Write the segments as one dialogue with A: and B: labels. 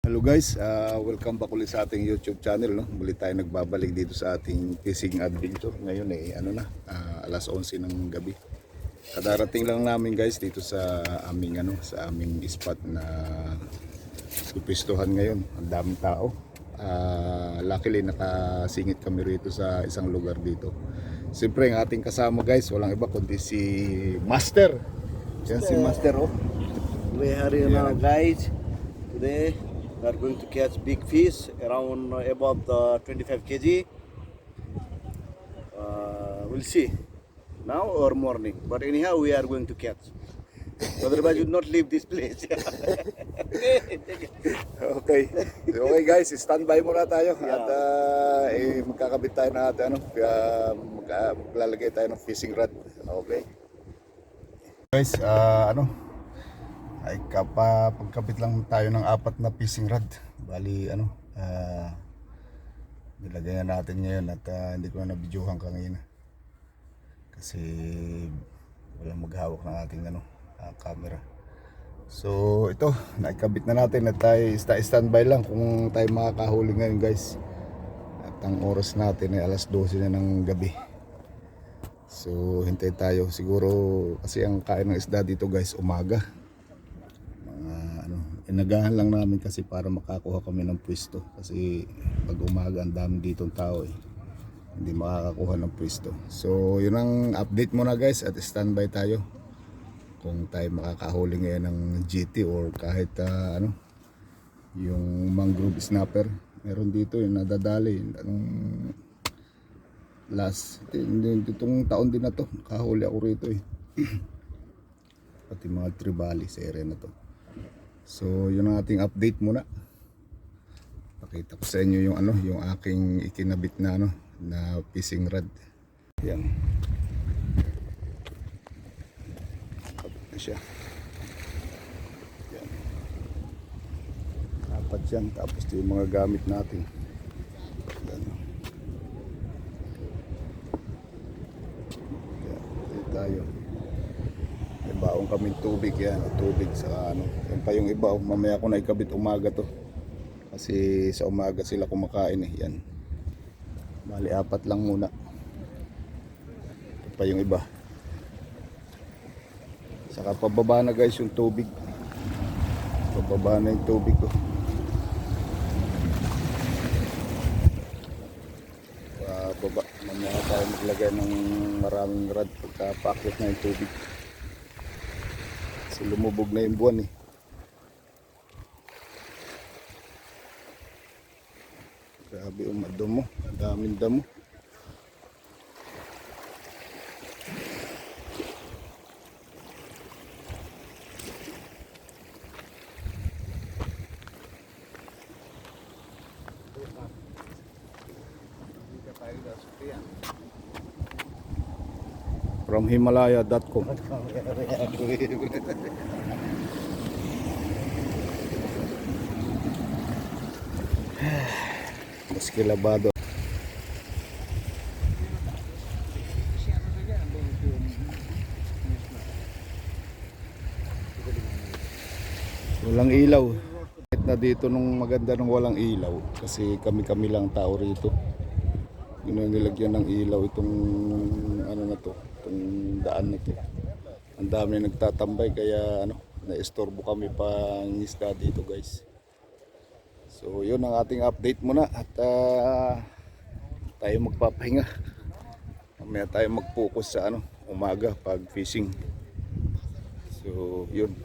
A: Hello guys, welcome back ulit sa ating YouTube channel, no? Muli tayo nagbabalik dito sa ating fishing adventure. Ngayon alas 11 ng gabi. Kadarating lang namin guys dito sa aming spot na pipistuhan ngayon. Ang daming tao. Luckily nakasingit kami rito sa isang lugar dito. Siyempre ang ating kasama guys, walang iba kundi si Master. Yan si Master, oh.
B: We are here now, guys. Today we are going to catch big fish around about 25 kg. We'll see now or morning. But anyhow, we are going to catch. Otherwise, you not leave this place.
A: Okay. Okay guys, standby muna tayo at magkakabit tayo na maglalagay tayo ng fishing rod. Okay. Guys, ay pagkabit lang tayo ng 4 na fishing rod. Bali nilagay na natin ngayon at hindi ko na nabidyohan kanina. Kasi walang maghawak ng ating camera. So ito, naikabit na natin at tayo standby lang kung tayo makakahuli ngayon guys. At ang oras natin ay alas 12 na ng gabi. So hintay tayo siguro kasi ang kain ng isda dito guys umaga. Inagahan lang namin kasi para makakuha kami ng pwesto kasi pag umaga ang dami ditong tao hindi makakakuha ng pwesto. So yun ang update muna guys at standby tayo kung tayo makakahuli ngayon ng GT or kahit yung mangrove snapper. Meron dito yung nadadali itong taon din na to nakahuli ako rito pati mga tribali sa area na to. So yun ang ating update muna. Pakita ko sa inyo yung aking ikinabit na na fishing rod. Yan. Kabit na siya. Yan. 4 yan. Tapos ito yung mga gamit natin. Yan. Yan. Dito tayo. May baong kaming tubig yan. Tubig sa yan pa yung iba. Mamaya ko na ikabit umaga to. Kasi sa umaga sila kumakain yan. Bali 4 lang muna. Ito pa yung iba. Saka pababa na guys yung tubig. Pababa na yung tubig ko. Pababa. Mamaya tayo maglagay ng maraming rod pagkapakit na yung tubig. Kasi lumubog na yung buwan Grabe damo, ang daming damo. From Himalaya.com. Maskilabado. Walang ilaw. Na dito nung maganda nung walang ilaw kasi kami lang tao rito. Nilagyan ng ilaw itong itong daan na to. Ang dami nagtatambay kaya naistorbo kami pang isda dito guys. So yun ang ating update muna at tayo magpapahinga. Mamaya tayo mag-focus sa umaga pag fishing. So yun.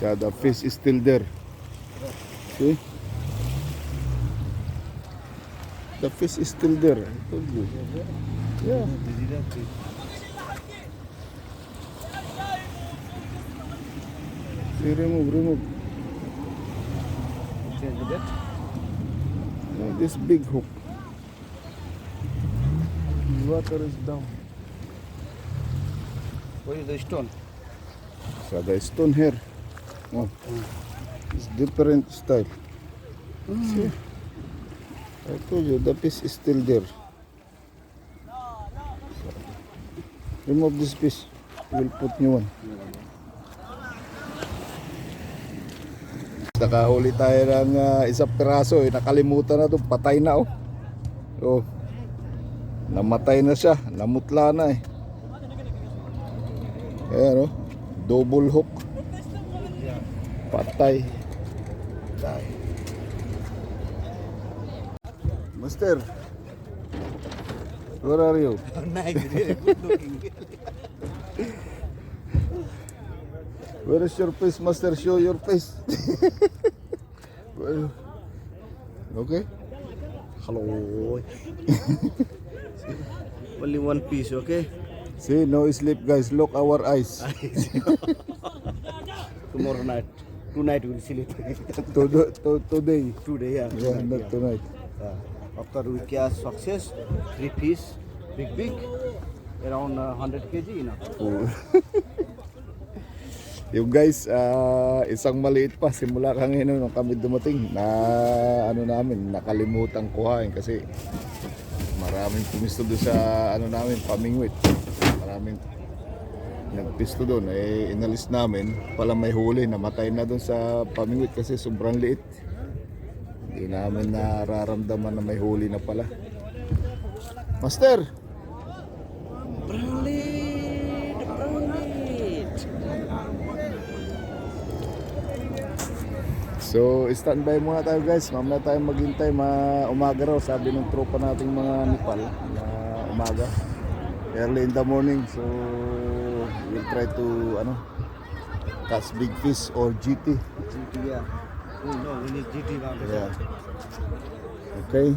A: The fish is still there. See? The fish is still there. I told you. Yeah. See, remove.
B: Change the net.
A: This big hook. The water is down.
B: Where is the stone?
A: So the stone here. Oh. It's different style. See? I told you the piece is still there. So, remove this piece. We'll put new one. Nakahuli tayo ng isang piraso eh. Nakalimutan na to. Patay na oh. Oh. Namatay na siya. Namutla na eh. Ayan oh. Double hook. Patay. Master, where are you?
B: Nice, really good looking.
A: Where is your face, Master? Show your face. Okay.
B: Hello. Only one piece, okay?
A: See, no sleep, guys. Look our eyes.
B: Tomorrow night. Tonight we'll sleep.
A: Today.
B: Today, yeah.
A: Yeah, not tonight.
B: After we catch success, 3 piece, big, around 100 kg,
A: Oh. Yung guys, isang maliit pa simula kanina nung kami dumating na ano namin, nakalimutan kuhain kasi maraming pumisto doon sa ano namin, pamingwit. Maraming nagpisto doon, eh inalis namin, pala may huli, namatay na doon sa pamingwit kasi sobrang liit. Hindi namin nararamdaman na may huli na pala. Master! So, standby muna tayo guys. Mamaya tayo maghintay, umaga raw. Sabi ng tropa nating mga Nepal na umaga. Early in the morning. So, we'll try to catch big fish or GT.
B: GT, yeah. Oh no, we need GT now.
A: Yeah. Okay.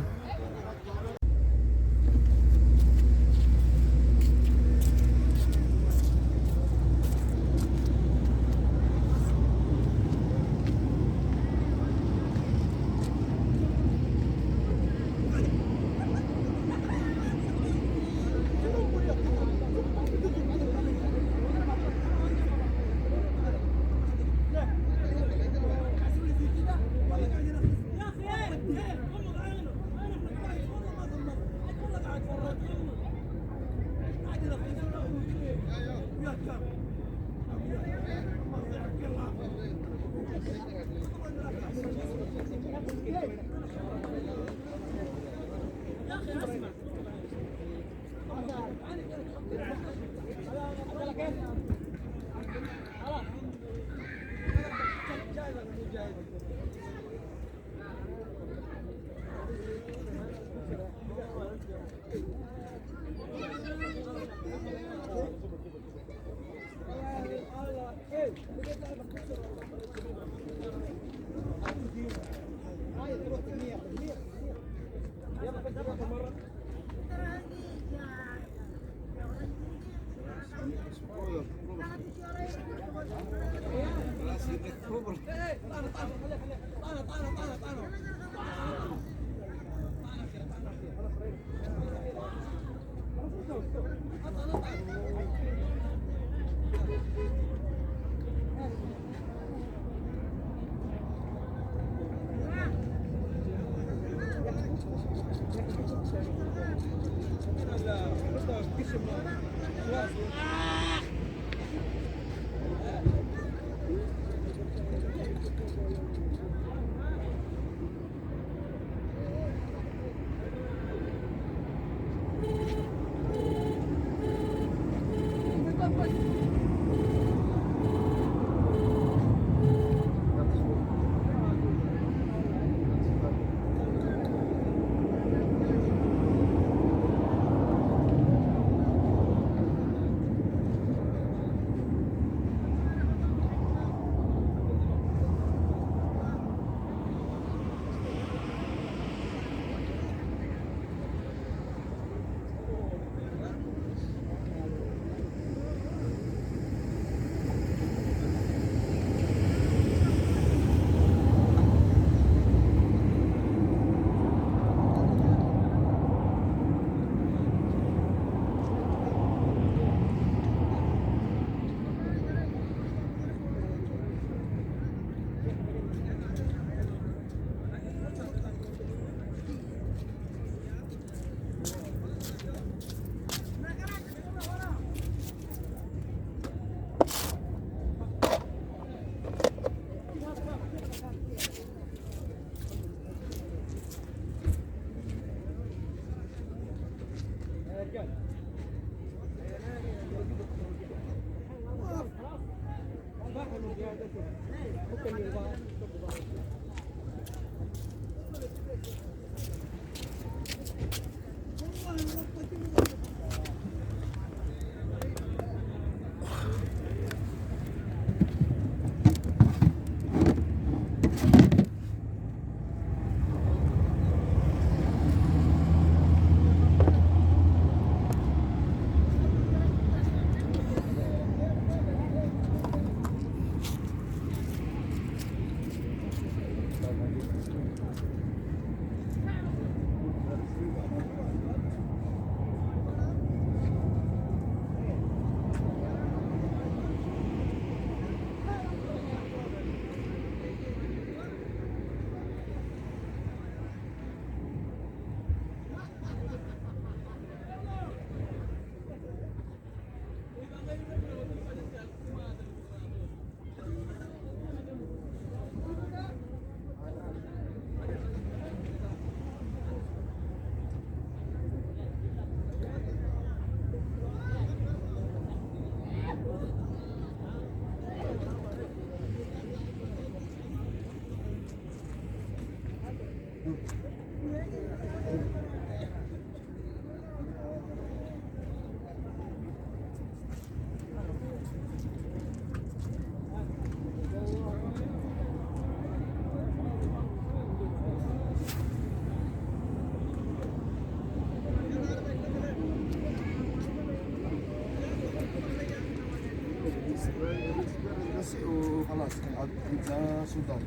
C: بس وخلاص نقعد انت سودان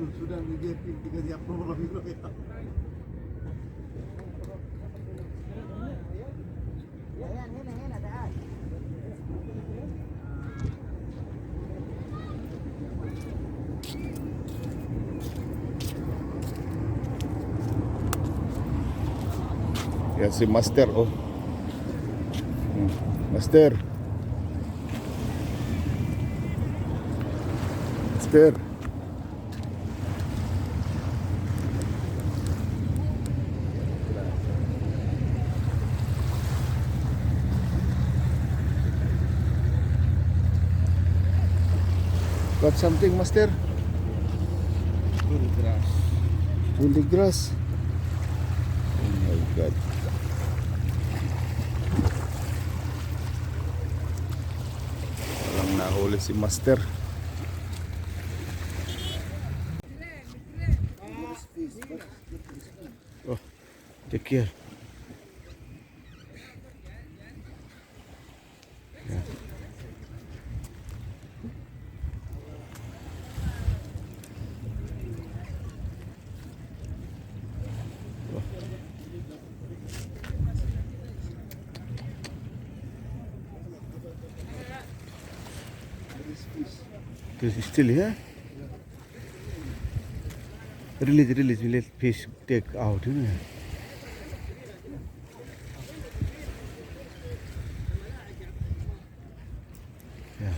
C: السودان اللي قاعد يعبروا فيه
A: Yan si Master, oh. Master. Master. Got something, Master?
C: Full grass.
A: Fully grass. Oh my God. Walang nahuli si Master. Oh, take care. Yeah. This is still here. Release, let fish take out, you know. Yeah.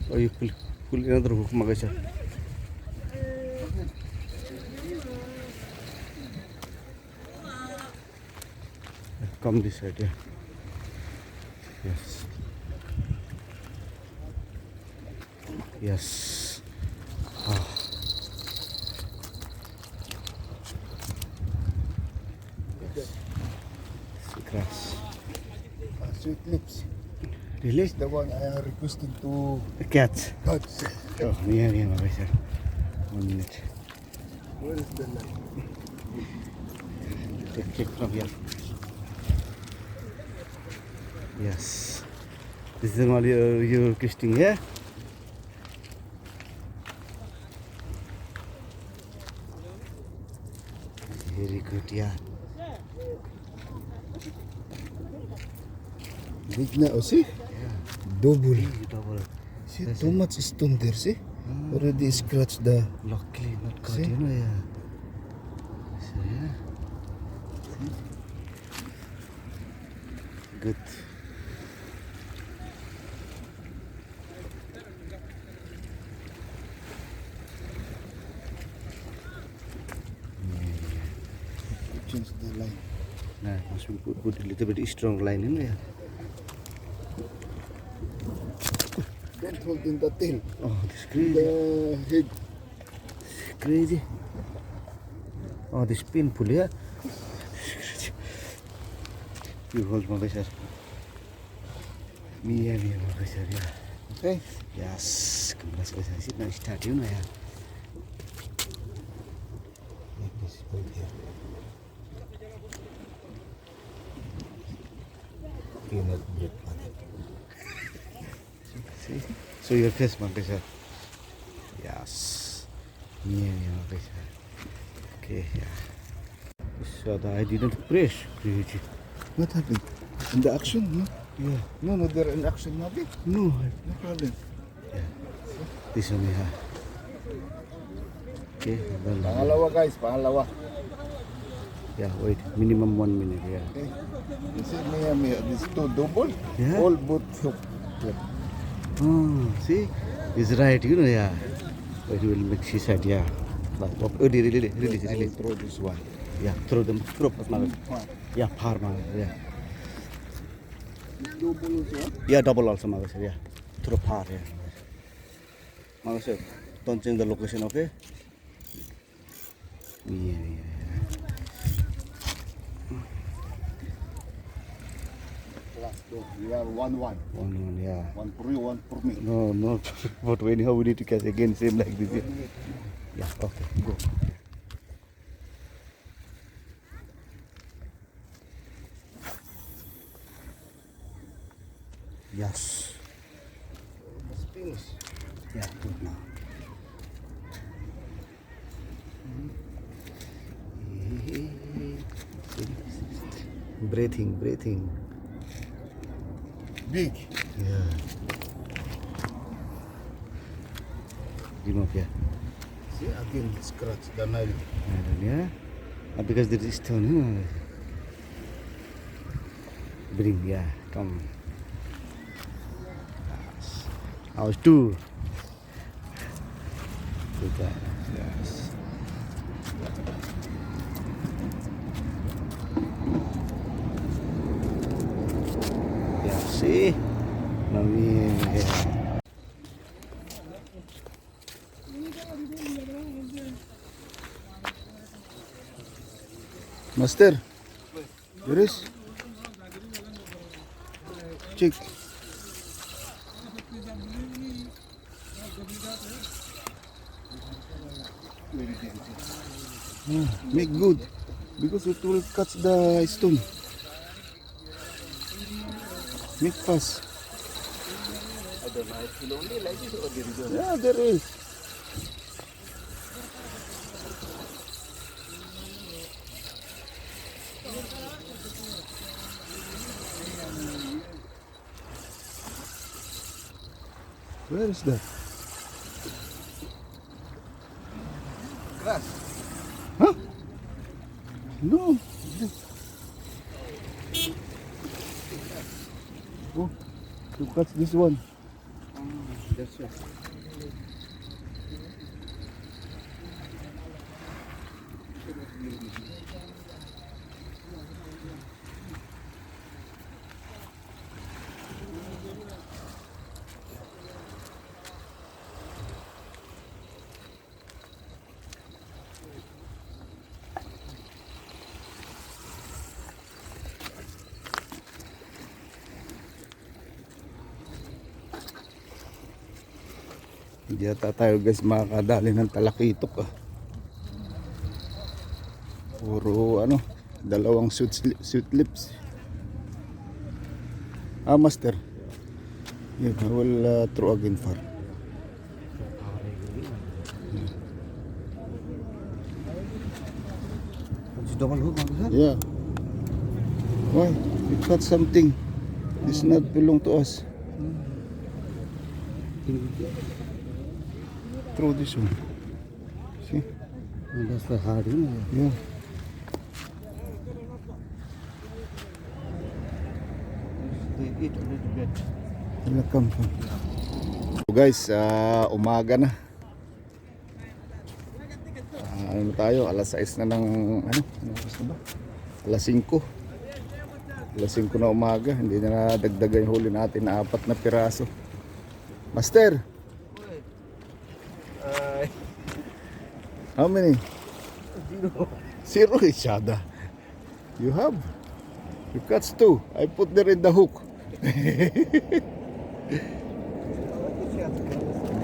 A: Oh, you pull another hook, Magasha. Come this side, yeah. Yes. Yes. Ah. Yes. See grass.
C: Sweet lips.
A: Really?
C: The one I am requesting to
A: The cats.
C: gods.
A: Oh, yeah, Magasha. 1 minute.
C: Where is the light?
A: Check from here. Yes. This is the one you're requesting here. Very good, yeah.
C: Big na, oh see? Double.
A: Double.
C: See, too much stone there, see? Already scratched the...
A: Luckily not caught,
C: See?
A: you know, yeah. So, yeah.
B: Good.
C: Change the line.
B: Nah, must we put a little bit strong line in there.
C: Don't hold in the tail.
B: Oh, this is crazy.
C: The head.
B: Crazy. Oh, this painful, yeah. You hold my sir. Me, my sir, yeah.
C: Okay.
B: Yes, kembali selesai sih. Nah, stadium ya.
C: Like this right here. Peanut bread butter.
B: See? So your face, my sir. Yes. Me, my sir. Okay, yeah. So I didn't press. Crazy.
C: What happened? In the action, no?
B: Yeah.
C: No, they're in action, nothing.
B: No.
C: No problem.
B: This one, yeah. Okay, well,
C: Pangalawa guys, pangalawa.
B: yeah, wait. Minimum 1 minute, yeah.
C: Okay. You see me, this two double.
B: Yeah.
C: All both hook.
B: Oh, see? He's right, you know, yeah. But he will make she said, yeah. Like, oh, really.
C: I will throw this one.
B: Yeah, throw them, throw us, Magas. Yeah, par, Magas, yeah.
C: Double also.
B: Yeah, double also, Magas, yeah. Throw par, yeah. Magas, don't change the location, okay? Yeah.
C: Last two. We are 1-1.
B: One, yeah.
C: One for you, one for me.
B: No, but anyhow, we need to catch again, same like this, yeah. Yeah, okay, go. Yes.
C: Let's finish.
B: Yeah, good now. Breathing.
C: Big.
B: Yeah. Remove, yeah.
C: See, again, scratch the nail.
B: Yeah. Because there is stone, huh? Bring, yeah, come. Yes. I was two. Good, yes. Yeah, see? Yeah.
C: Master, here is. Check. Make good because it will catch the stone. Make fast.
B: I don't know, it will only like this or there is
C: Yeah, there is. Where is that?
B: grass.
C: Huh? No. Oh, you catch this one.
B: That's it.
C: Hindi yata tayo guys makakadali ng talakitok ah. Puro ano, dalawang sweet lips. Ah, master. Yeah, I will throw again far.
B: It's double hook, Magas.
C: Yeah. Why? We caught something. This not belong to us. Throw this one. See?
B: That's the hard, you know.
C: Yeah.
B: eat a little bit.
C: Come.
A: So guys, umaga na. Ano tayo? Alas 6 na ng ano oras na ba? Alas 5. Alas 5 na umaga. Hindi na nadagdagan yung huli natin na 4 na piraso. Master, how many? Zero, Ishada. You have? You catch 2. I put there in the hook.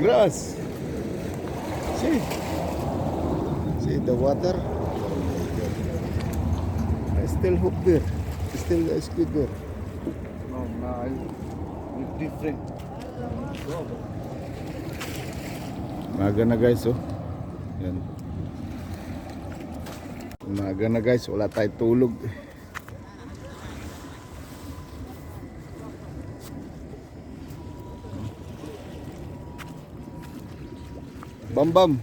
A: Grass. See? See the water? Oh my God. I still hook there. Still a squid there.
B: No, it's different.
A: Umaga na guys, oh. Yan. Umaga na guys, wala tayong tulog. Bam.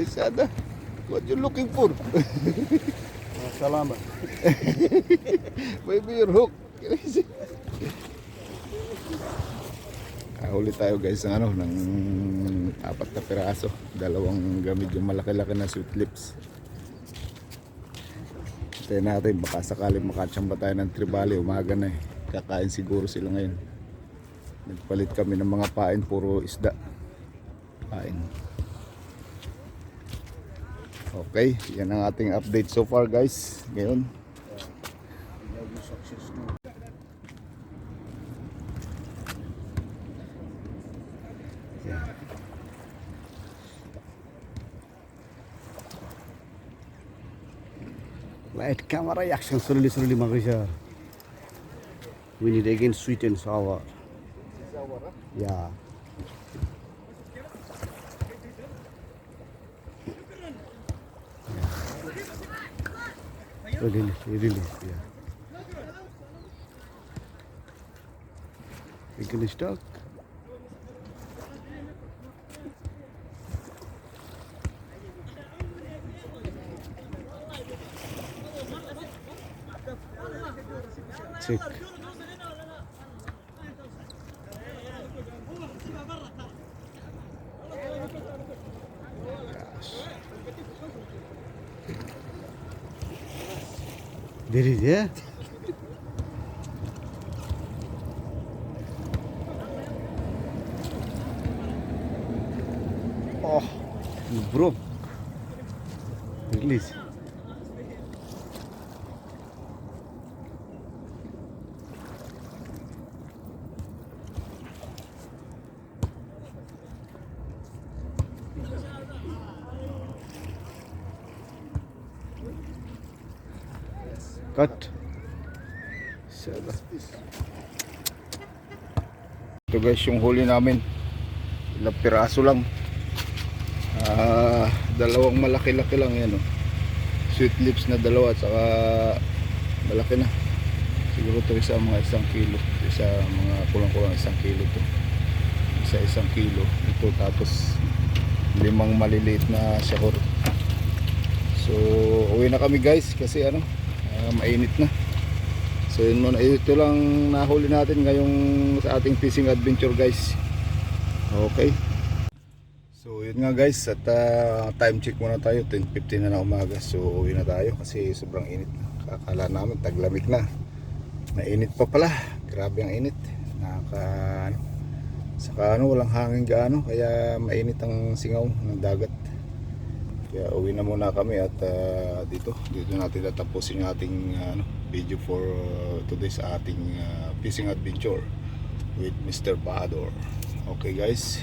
A: Isada, what you looking for?
B: Salamat.
A: Maybe your hook. Huli tayo guys ng ng 4 na piraso. Dalawang gamit yung malaki-laki na sweet lips. Hintayin natin, baka sakaling makachamba tayo ng tribali. Umaga na eh. Kakain siguro sila ngayon. Nagpalit kami ng mga pain, puro isda. Pain. Okay, yan ang ating update so far guys. Ngayon.
B: Light camera action slowly mga kaisyar. We need again sweet and sour. Yeah. Really, yeah. You can stock. Check. There is, yeah? Oh, you broke. Release. Cut.
A: Ito guys yung huli namin. Ilang piraso lang. Dalawang malaki-laki lang yan, oh. Sweet lips na dalawa at saka malaki na. Siguro ito isa mga 1 kilo. Isa mga kulang-kulang 1 kilo to. Isa 1 kilo. Ito tapos 5 maliliit na sahur. So uwi na kami guys kasi mainit na. So yun muna, ito lang nahuli natin ngayong sa ating fishing adventure guys. Okay. So yun nga guys, at time check muna tayo, 10:15 na umaga. So uwi na tayo kasi sobrang init. Akala namin taglamig na. Mainit pa pala. Grabe ang init. Saka walang hangin gaano kaya mainit ang singaw ng dagat. Kaya uwi na muna kami at dito natin tatapusin yung ating video for today sa ating fishing adventure with Mr. Bahador. Okay guys.